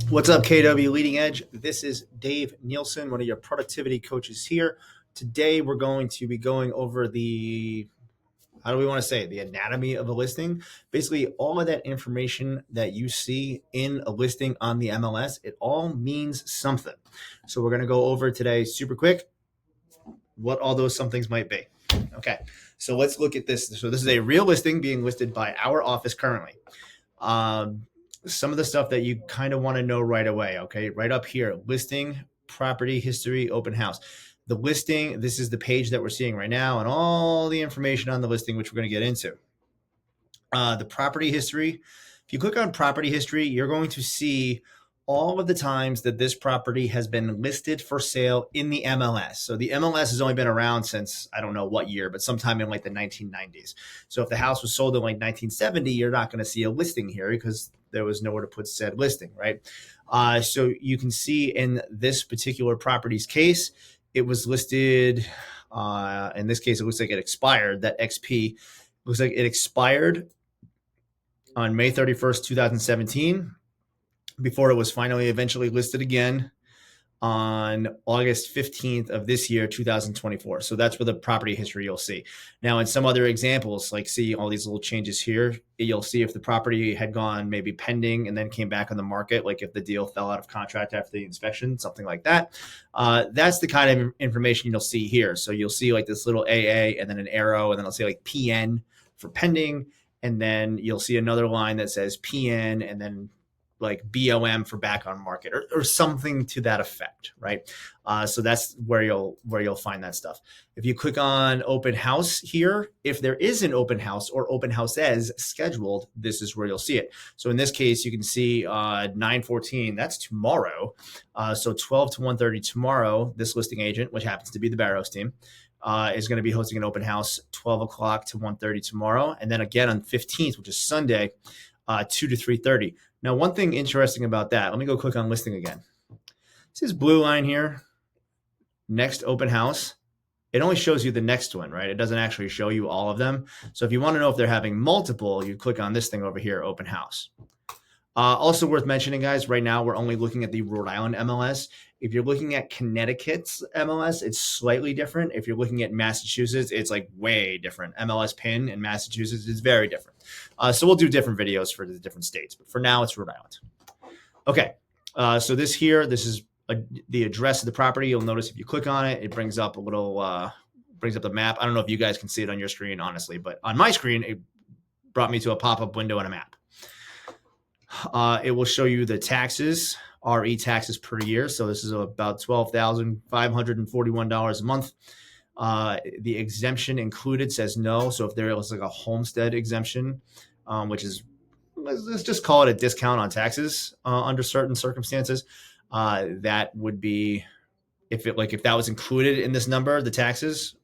What's up, KW Leading Edge? This is Dave Nielsen, one of your productivity coaches here. Today, we're going to be going over how do we want to say, the anatomy of a listing. Basically, all of that information that you see in a listing on the MLS, it all means something. So we're going to go over today super quick what all those somethings might be. Okay, so let's look at this. So this is a real listing being listed by our office currently. Some of the stuff that you kind of want to know right away. Okay, right up here, listing, property history, open house. The listing, this is the page that we're seeing right now, and all the information on the listing, which we're going to get into. The property history. If you click on property history, you're going to see all of the times that this property has been listed for sale in the MLS. So the MLS has only been around since, I don't know what year, but sometime in like the 1990s. So if the house was sold in like 1970, you're not going to see a listing here because there was nowhere to put said listing, right? So you can see in this particular property's case, it was listed, in this case, it looks like it expired, that XP looks like it expired on May 31st, 2017, before it was finally eventually listed again on August 15th of this year, 2024. So that's where the property history you'll see. Now, in some other examples, like see all these little changes here, you'll see if the property had gone maybe pending and then came back on the market, like if the deal fell out of contract after the inspection, something like that. That's the kind of information you'll see here. So you'll see like this little AA and then an arrow, and then I'll say like PN for pending. And then you'll see another line that says PN and then like BOM for back on market or something to that effect, right? So that's where you'll find that stuff. If you click on open house here, if there is an open house or open house as scheduled, this is where you'll see it. So in this case, you can see 9/14, that's tomorrow. So 12 to 1:30 tomorrow, this listing agent, which happens to be the Barrows team, is going to be hosting an open house 12 o'clock to 1:30 tomorrow. And then again on 15th, which is Sunday, 2 to 3:30. Now, one thing interesting about that, let me go click on listing again. This is blue line here, next open house. It only shows you the next one, right? It doesn't actually show you all of them. So if you want to know if they're having multiple, you click on this thing over here, open house. Also worth mentioning, guys, right now we're only looking at the Rhode Island MLS. If you're looking at Connecticut's MLS, it's slightly different. If you're looking at Massachusetts, it's like way different. MLS PIN in Massachusetts is very different. So we'll do different videos for the different states, but for now it's Rhode Island. Okay, so this is the address of the property. You'll notice if you click on it, it brings up a little, brings up the map. I don't know if you guys can see it on your screen, honestly, but on my screen, it brought me to a pop-up window and a map. It will show you the taxes, RE taxes per year. So this is about $12,541 a month. The exemption included says no. So if there was like a homestead exemption, which is, let's just call it a discount on taxes under certain circumstances, that would be, if that was included in this number, the taxes,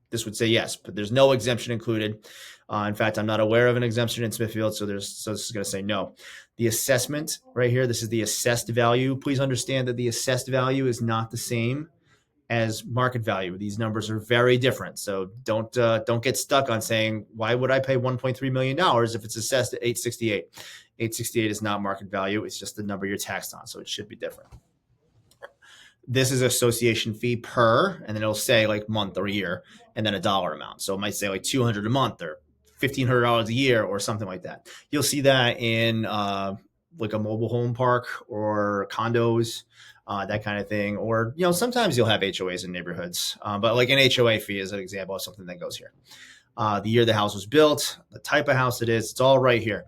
this would say yes, but there's no exemption included. In fact, I'm not aware of an exemption in Smithfield, so this is going to say no. The assessment right here, this is the assessed value. Please understand that the assessed value is not the same as market value. These numbers are very different, so don't get stuck on saying, why would I pay $1.3 million if it's assessed at $868? $868 is not market value. It's just the number you're taxed on, so it should be different. This is association fee per, and then it'll say like month or year, and then a dollar amount. So it might say like $200 a month or $1,500 a year or something like that. You'll see that in like a mobile home park or condos, that kind of thing. Or, sometimes you'll have HOAs in neighborhoods, but like an HOA fee is an example of something that goes here. The year the house was built, the type of house it is, it's all right here.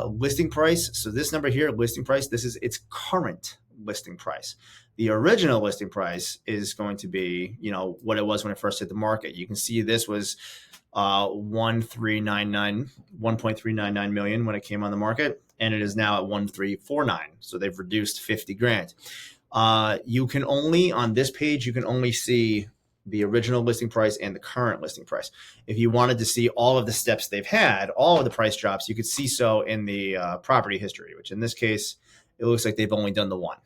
Listing price. So this number here, listing price, this is its current listing price. The original listing price is going to be, what it was when it first hit the market. You can see this was 1.399 million when it came on the market, and it is now at 1.349. So they've reduced 50 grand. You can only, on this page, you can only see the original listing price and the current listing price. If you wanted to see all of the steps they've had, all of the price drops, you could see so in the property history, which in this case, it looks like they've only done the one.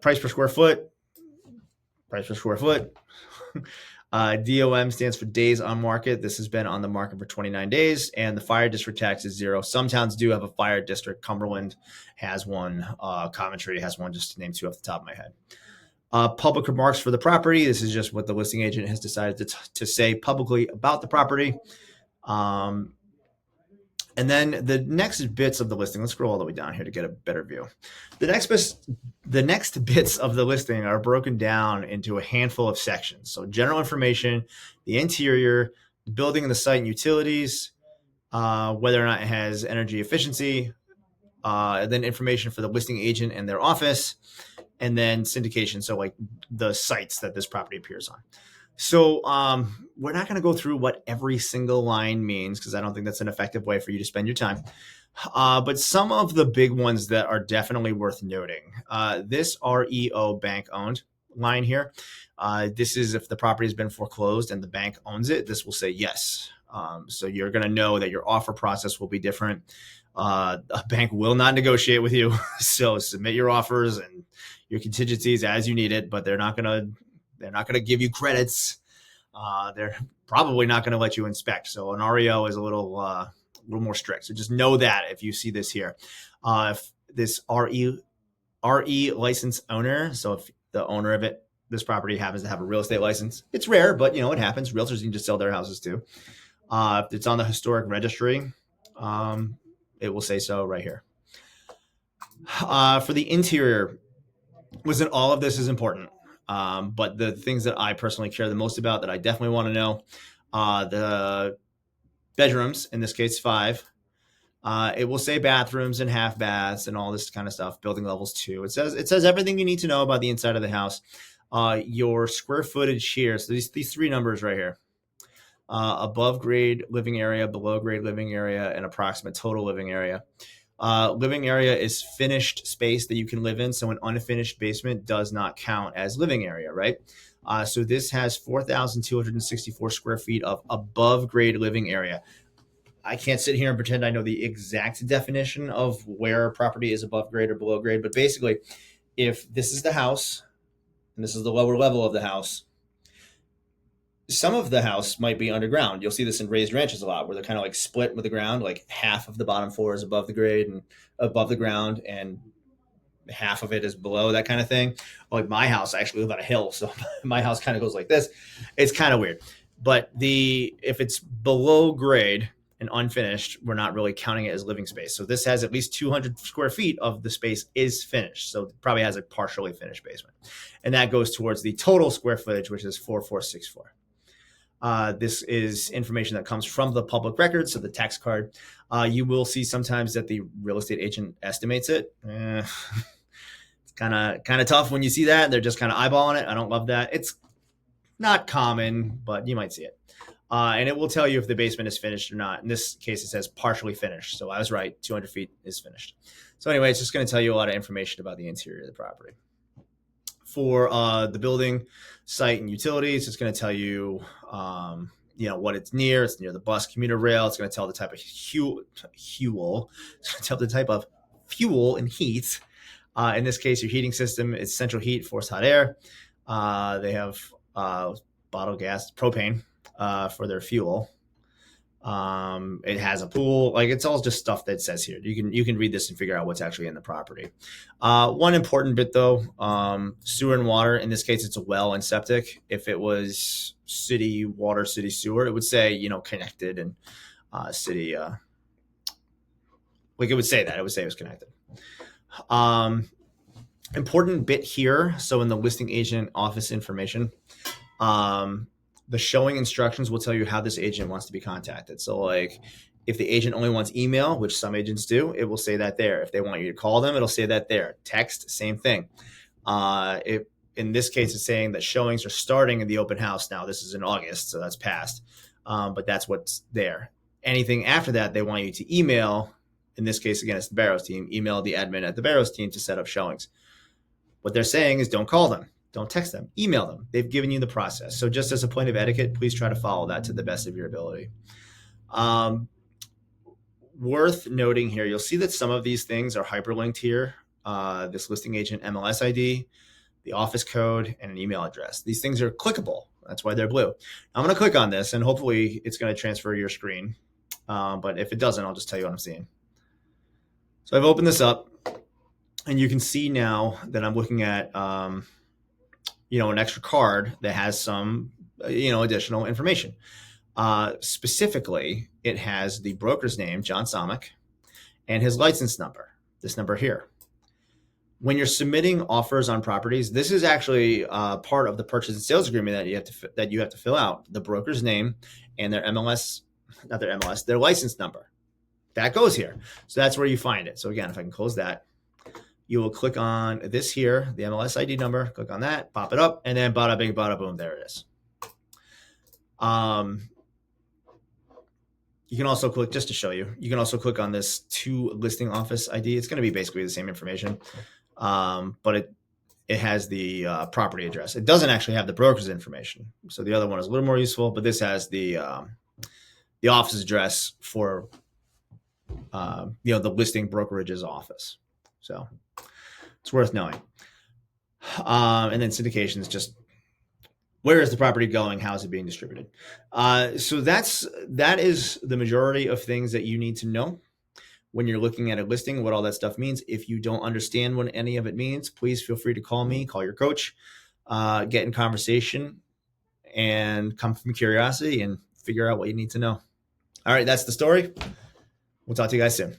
Price per square foot. DOM stands for days on market. This has been on the market for 29 days, and the fire district tax is 0. Some towns do have a fire district. Cumberland has one. Coventry has one, just to name 2 off the top of my head. Public remarks for the property. This is just what the listing agent has decided to say publicly about the property. And then the next bits of the listing, let's scroll all the way down here to get a better view. The next bits of the listing are broken down into a handful of sections. So general information, the interior, the building and the site and utilities, whether or not it has energy efficiency, then information for the listing agent and their office, and then syndication. So like the sites that this property appears on. So we're not going to go through what every single line means because I don't think that's an effective way for you to spend your time. But some of the big ones that are definitely worth noting. This REO bank owned line here. This is if the property has been foreclosed and the bank owns it, this will say yes. So you're going to know that your offer process will be different. A bank will not negotiate with you. So submit your offers and your contingencies as you need it, but they're not going to give you credits. They're probably not going to let you inspect. So an REO is a little more strict. So just know that if you see this here. If this RE license owner, so if the owner of this property happens to have a real estate license, it's rare, but it happens. Realtors need to sell their houses too. If it's on the historic registry, it will say so right here. For the interior, listen, all of this is important. But the things that I personally care the most about that I definitely want to know, the bedrooms, in this case, 5. It will say bathrooms and half baths and all this kind of stuff, building levels 2. It says everything you need to know about the inside of the house. Your square footage here. So these 3 numbers right here, above grade living area, below grade living area, and approximate total living area. Living area is finished space that you can live in. So an unfinished basement does not count as living area, right? So this has 4,264 square feet of above grade living area. I can't sit here and pretend I know the exact definition of where a property is above grade or below grade, but basically, if this is the house and this is the lower level of the house, some of the house might be underground. You'll see this in raised ranches a lot where they're kind of like split with the ground, like half of the bottom floor is above the grade and above the ground and half of it is below, that kind of thing. Like my house, I actually live on a hill, so my house kind of goes like this. It's kind of weird. But if it's below grade and unfinished, we're not really counting it as living space. So this has at least 200 square feet of the space is finished. So it probably has a partially finished basement. And that goes towards the total square footage, which is 4,464. This is information that comes from the public record, so the tax card. You will see sometimes that the real estate agent estimates it. It's kind of tough when you see that. They're just kind of eyeballing it. I don't love that. It's not common, but you might see it. And it will tell you if the basement is finished or not. In this case, it says partially finished. So I was right. 200 feet is finished. So anyway, it's just going to tell you a lot of information about the interior of the property. For the building, site, and utilities, it's going to tell you, what it's near. It's near the bus commuter rail. It's going to tell the type of fuel. It's going to tell the type of fuel and heat. In this case, your heating system is central heat, forced hot air. They have bottled gas, propane for their fuel. It has a pool. Like it's all just stuff that says here. You can read this and figure out what's actually in the property. One important bit though, sewer and water. In this case, it's a well and septic. If it was city water, city sewer, it would say connected and city. Like it would say that. It would say it was connected. Important bit here. So in the listing agent office information. The showing instructions will tell you how this agent wants to be contacted. So like if the agent only wants email, which some agents do, it will say that there. If they want you to call them, it'll say that there. Text, same thing. In this case, it's saying that showings are starting in the open house now. This is in August, so that's past. But that's what's there. Anything after that, they want you to email. In this case, again, it's the Barrows team. Email the admin at the Barrows team to set up showings. What they're saying is don't call them. Don't text them, email them. They've given you the process. So just as a point of etiquette, please try to follow that to the best of your ability. Worth noting here, you'll see that some of these things are hyperlinked here. This listing agent MLS ID, the office code, and an email address. These things are clickable, That's why they're blue. I'm going to click on this, and hopefully it's going to transfer to your screen. But if it doesn't, I'll just tell you what I'm seeing. So I've opened this up, and you can see now that I'm looking at, an extra card that has some, additional information. Specifically, it has the broker's name, John Somick, and his license number, this number here. When you're submitting offers on properties, this is actually part of the purchase and sales agreement that you have to fill out. The broker's name and their their license number. That goes here. So that's where you find it. So again, if I can close that, you will click on this here, the MLS ID number, click on that, pop it up, and then bada bing, bada boom, there it is. You can also click, just to show you, you can also click on this to listing office ID. It's going to be basically the same information, but it has the property address. It doesn't actually have the broker's information. So the other one is a little more useful, but this has the office address for the listing brokerage's office. So it's worth knowing. And then syndication is just, where is the property going? How is it being distributed? So that is the majority of things that you need to know when you're looking at a listing, what all that stuff means. If you don't understand what any of it means, please feel free to call me, call your coach, get in conversation, and come from curiosity and figure out what you need to know. All right, that's the story. We'll talk to you guys soon.